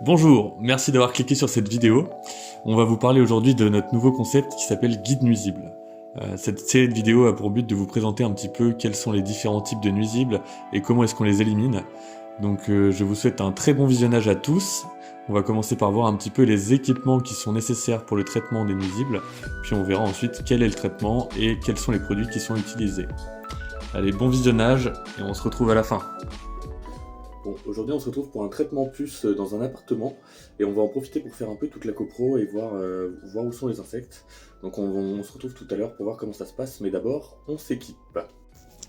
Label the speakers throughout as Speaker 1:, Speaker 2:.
Speaker 1: Bonjour, merci d'avoir cliqué sur cette vidéo. On va vous parler aujourd'hui de notre nouveau concept qui s'appelle Guide nuisible. Cette série de vidéos a pour but de vous présenter un petit peu quels sont les différents types de nuisibles et comment est-ce qu'on les élimine. Donc je vous souhaite un très bon visionnage à tous. On va commencer par voir un petit peu les équipements qui sont nécessaires pour le traitement des nuisibles, puis on verra ensuite quel est le traitement et quels sont les produits qui sont utilisés. Allez, bon visionnage et on se retrouve à la fin. Bon, aujourd'hui on se retrouve pour un traitement puce dans un appartement et on va en profiter pour faire un peu toute la copro et voir où sont les insectes. Donc on se retrouve tout à l'heure pour voir comment ça se passe, mais d'abord on s'équipe.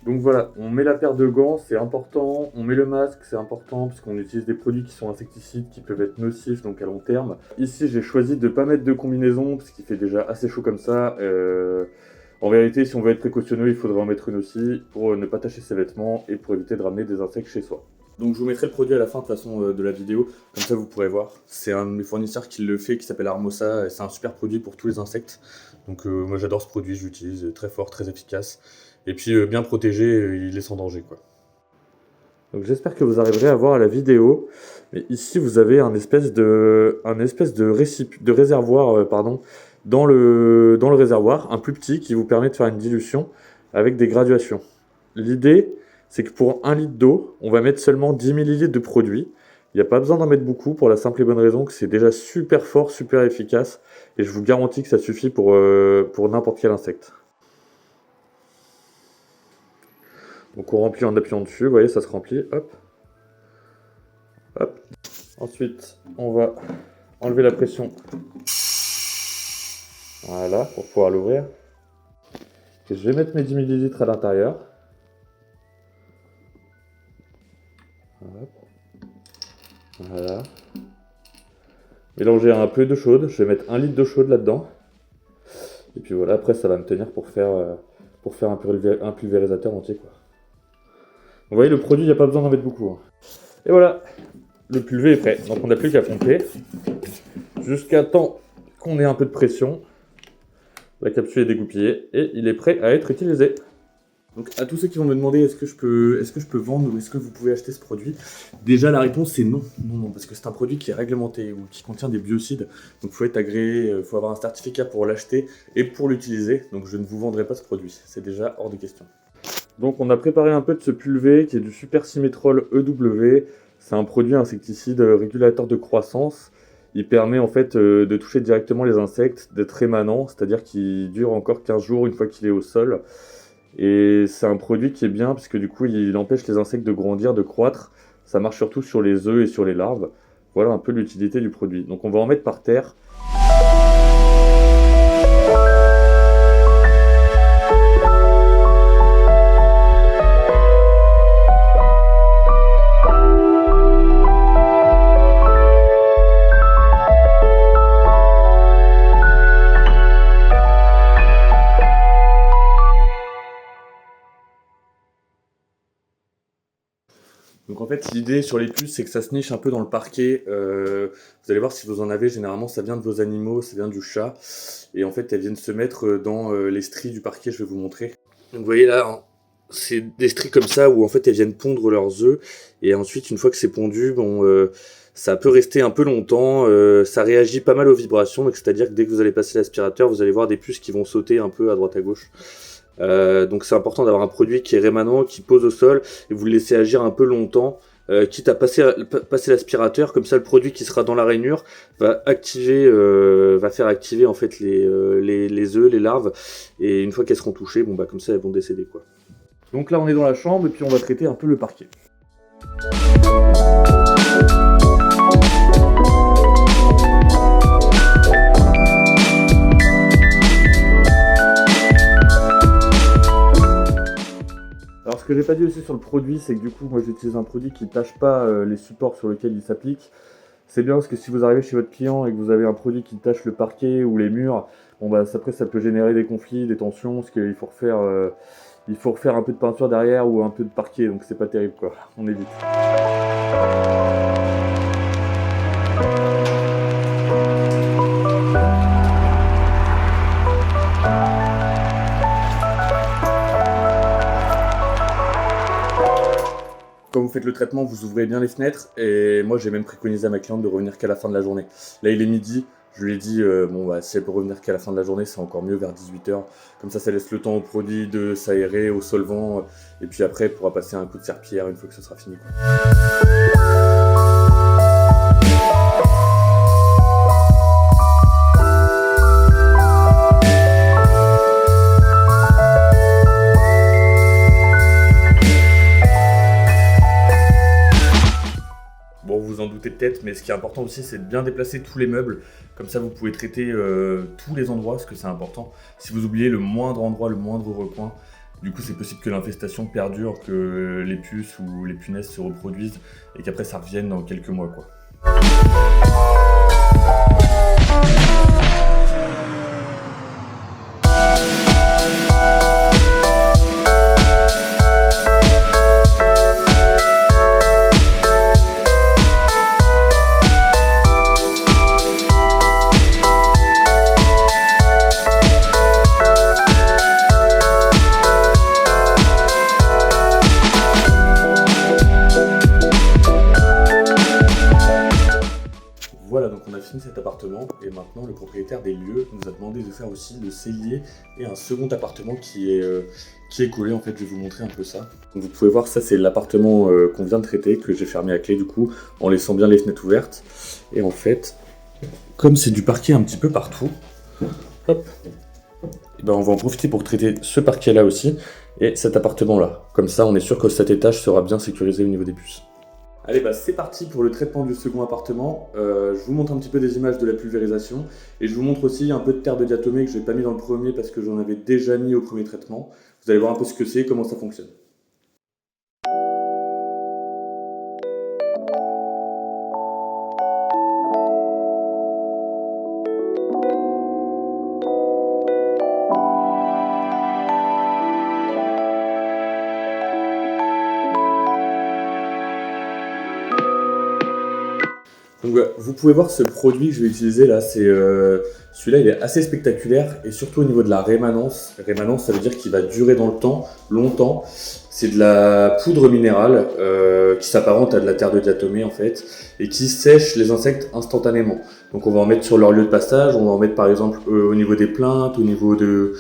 Speaker 1: Donc voilà, on met la paire de gants, c'est important, on met le masque, c'est important puisqu'on utilise des produits qui sont insecticides, qui peuvent être nocifs donc à long terme. Ici j'ai choisi de ne pas mettre de combinaison parce qu'il fait déjà assez chaud comme ça. En vérité, si on veut être précautionneux, il faudrait en mettre une aussi pour ne pas tacher ses vêtements et pour éviter de ramener des insectes chez soi. Donc je vous mettrai le produit à la fin de toute façon de la vidéo, comme ça vous pourrez voir. C'est un de mes fournisseurs qui le fait, qui s'appelle Armosa, et c'est un super produit pour tous les insectes. Donc moi j'adore ce produit, je l'utilise, très fort, très efficace. Et puis bien protégé, il est sans danger quoi. Donc j'espère que vous arriverez à voir à la vidéo. Mais ici vous avez un espèce de réservoir dans le réservoir, un plus petit qui vous permet de faire une dilution avec des graduations. L'idée, c'est que pour 1 litre d'eau, on va mettre seulement 10 ml de produit. Il n'y a pas besoin d'en mettre beaucoup pour la simple et bonne raison que c'est déjà super fort, super efficace. Et je vous garantis que ça suffit pour n'importe quel insecte. Donc on remplit en appuyant dessus, vous voyez, ça se remplit, hop. Hop. Ensuite, on va enlever la pression. Voilà, pour pouvoir l'ouvrir. Et je vais mettre mes 10 ml à l'intérieur. Voilà. Mélanger un peu d'eau chaude, je vais mettre 1 litre d'eau chaude là-dedans. Et puis voilà, après ça va me tenir pour faire un pulvérisateur entier quoi. Vous voyez le produit, il n'y a pas besoin d'en mettre beaucoup. Hein. Et voilà, le pulvé est prêt. Donc on n'a plus qu'à pomper jusqu'à temps qu'on ait un peu de pression. La capsule est dégoupillée et il est prêt à être utilisé. Donc à tous ceux qui vont me demander est-ce que je peux vendre ou est-ce que vous pouvez acheter ce produit, déjà la réponse c'est non, parce que c'est un produit qui est réglementé ou qui contient des biocides, donc il faut être agréé, il faut avoir un certificat pour l'acheter et pour l'utiliser, donc je ne vous vendrai pas ce produit, c'est déjà hors de question. Donc on a préparé un peu de ce pulvé qui est du Super Symmetrol EW, c'est un produit insecticide régulateur de croissance. Il permet en fait de toucher directement les insectes, d'être rémanent, c'est-à-dire qu'il dure encore 15 jours une fois qu'il est au sol. Et c'est un produit qui est bien parce que du coup il empêche les insectes de grandir, de croître. Ça marche surtout sur les œufs et sur les larves. Voilà un peu l'utilité du produit. Donc on va en mettre par terre. Donc en fait l'idée sur les puces c'est que ça se niche un peu dans le parquet, vous allez voir si vous en avez, généralement ça vient de vos animaux, ça vient du chat, et en fait elles viennent se mettre dans les stries du parquet, je vais vous montrer. Donc vous voyez là, hein, c'est des stries comme ça où en fait elles viennent pondre leurs œufs, et ensuite une fois que c'est pondu, bon, ça peut rester un peu longtemps, ça réagit pas mal aux vibrations, donc c'est-à-dire que dès que vous allez passer l'aspirateur, vous allez voir des puces qui vont sauter un peu à droite à gauche. Donc c'est important d'avoir un produit qui est rémanent, qui pose au sol et vous le laissez agir un peu longtemps, quitte à passer l'aspirateur, comme ça le produit qui sera dans la rainure va faire activer en fait les œufs, les larves, et une fois qu'elles seront touchées, bon bah comme ça elles vont décéder quoi. Donc là on est dans la chambre et puis on va traiter un peu le parquet. Alors ce que j'ai pas dit aussi sur le produit, c'est que du coup moi j'utilise un produit qui ne tâche pas les supports sur lesquels il s'applique. C'est bien parce que si vous arrivez chez votre client et que vous avez un produit qui tâche le parquet ou les murs, bon bah après ça peut générer des conflits, des tensions, parce qu'il faut refaire un peu de peinture derrière ou un peu de parquet, donc c'est pas terrible quoi, on évite. faites le traitement, vous ouvrez bien les fenêtres. Et moi, j'ai même préconisé à ma cliente de revenir qu'à la fin de la journée. Là, il est midi. Je lui ai dit, si elle peut revenir qu'à la fin de la journée, c'est encore mieux vers 18h. Comme ça laisse le temps au produit de s'aérer, au solvant. Et puis après, elle pourra passer un coup de serpillière une fois que ce sera fini, quoi. Bon, vous vous en doutez peut-être, mais ce qui est important aussi, c'est de bien déplacer tous les meubles. Comme ça, vous pouvez traiter tous les endroits, parce que c'est important. Si vous oubliez le moindre endroit, le moindre recoin, du coup, c'est possible que l'infestation perdure, que les puces ou les punaises se reproduisent, et qu'après, ça revienne dans quelques mois, quoi. Voilà, donc on a fini cet appartement et maintenant le propriétaire des lieux nous a demandé de faire aussi le cellier et un second appartement qui est collé. En fait, je vais vous montrer un peu ça. Donc vous pouvez voir, ça c'est l'appartement qu'on vient de traiter, que j'ai fermé à clé du coup, en laissant bien les fenêtres ouvertes. Et en fait, comme c'est du parquet un petit peu partout, hop, et ben on va en profiter pour traiter ce parquet là aussi et cet appartement là. Comme ça, on est sûr que cet étage sera bien sécurisé au niveau des puces. Allez, c'est parti pour le traitement du second appartement. Je vous montre un petit peu des images de la pulvérisation et je vous montre aussi un peu de terre de diatomée que je n'ai pas mis dans le premier parce que j'en avais déjà mis au premier traitement. Vous allez voir un peu ce que c'est, comment ça fonctionne. Donc, vous pouvez voir ce produit que je vais utiliser là, celui-là il est assez spectaculaire et surtout au niveau de la rémanence. Rémanence, ça veut dire qu'il va durer dans le temps, longtemps. C'est de la poudre minérale qui s'apparente à de la terre de diatomée en fait et qui sèche les insectes instantanément. Donc on va en mettre sur leur lieu de passage, on va en mettre par exemple au niveau des plaintes, au niveau de...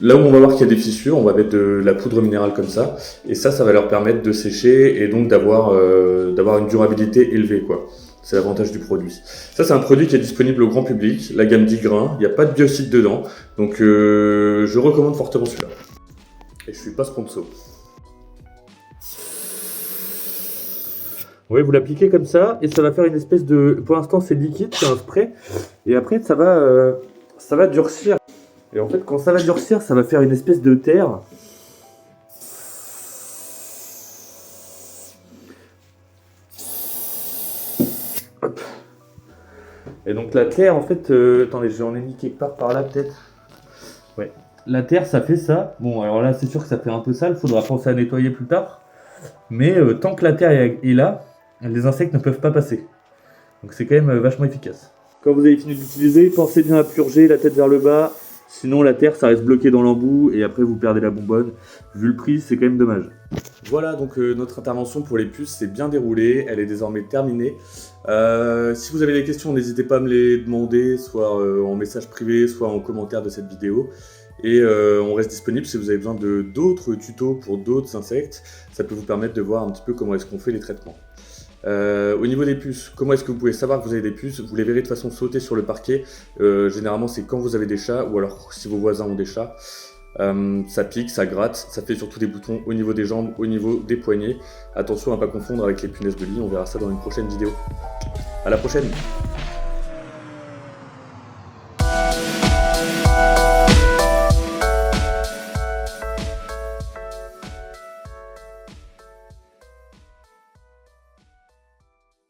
Speaker 1: Là où on va voir qu'il y a des fissures, on va mettre de la poudre minérale comme ça et ça va leur permettre de sécher et donc d'avoir une durabilité élevée, quoi. C'est l'avantage du produit. Ça, c'est un produit qui est disponible au grand public, la gamme 10 grains, il n'y a pas de biocide dedans, donc je recommande fortement celui-là. Et je suis pas sponsor. Oui, vous l'appliquez comme ça, et ça va faire une espèce de... Pour l'instant, c'est liquide, c'est un spray, et après, ça va durcir. Et en fait, quand ça va durcir, ça va faire une espèce de terre. Hop. Et donc la terre, en fait, attendez, j'en ai mis quelque part par là peut-être. Ouais. La terre, ça fait ça. Bon, alors là, c'est sûr que ça fait un peu sale, il faudra penser à nettoyer plus tard. Mais tant que la terre est là, les insectes ne peuvent pas passer. Donc c'est quand même vachement efficace. Quand vous avez fini d'utiliser, pensez bien à purger la tête vers le bas. Sinon la terre, ça reste bloqué dans l'embout et après vous perdez la bonbonne. Vu le prix, c'est quand même dommage. Voilà, donc notre intervention pour les puces s'est bien déroulée. Elle est désormais terminée. Si vous avez des questions, n'hésitez pas à me les demander, soit en message privé, soit en commentaire de cette vidéo. Et on reste disponible si vous avez besoin de d'autres tutos pour d'autres insectes. Ça peut vous permettre de voir un petit peu comment est-ce qu'on fait les traitements. Au niveau des puces, comment est-ce que vous pouvez savoir que vous avez des puces? Vous les verrez de façon sauter sur le parquet. Généralement, c'est quand vous avez des chats ou alors si vos voisins ont des chats. Ça pique, ça gratte, ça fait surtout des boutons au niveau des jambes, au niveau des poignets. Attention à ne pas confondre avec les punaises de lit, on verra ça dans une prochaine vidéo. À la prochaine!